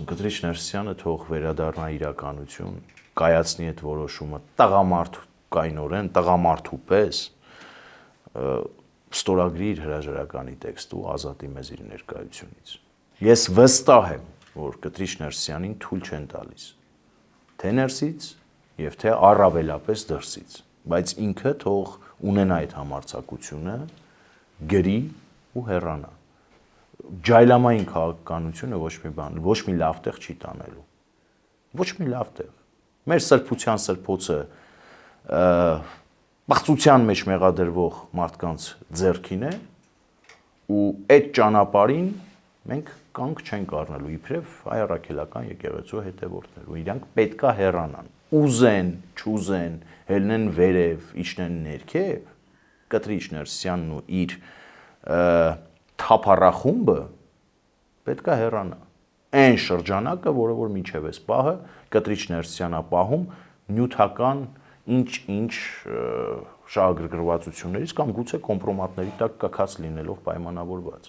Կտրիչ Ներսիսյանը թող վերադառնա իրականություն, կայացնի այդ որոշումը տղամարդկայնորեն, տղամարդու պես, ստորագրի իր հրաժարականի տեքստը ու ազատի մեզ իր ներկայությունից։ Ես վստահ եմ, որ Կտրիչ Ներսիսյանին թույլ չեն տալիս թե ներսից եւ թե առավելապես դրսից, բայց ինքը թող ունենա այդ համարձակությունը, գրի ու հեռանա։ Ջայլամային քաղաքականությունը ոչ մի բան, ոչ մի լավ տեղ չի տանելու։ Ոչ մի լավ տեղ։ Մեր սրբության սրբոցը բացության մեջ մեղադրվող մարդկանց ձեռքին է ու այդ ճանապարհին մենք կանգ չենք առնելու իբրև հայ առաքելական եկեղեցու հետևորդներ ու իրանք պետքա հեռանան։ Ուզեն, չուզեն, հելնեն վերև, իջնեն ներքև, Կտրիչ Ներսիսյանն ու իր թափառախումբը պետքա հեռանա։ Այն շրջանակը, որը որ մինչև այս պահը Կտրիչ Ներսիսյանա պահում նյութական ինչ շահագրգռվածություններից կամ գուցե կոմպրոմատների տակ կքած լինելով պայմանավորված։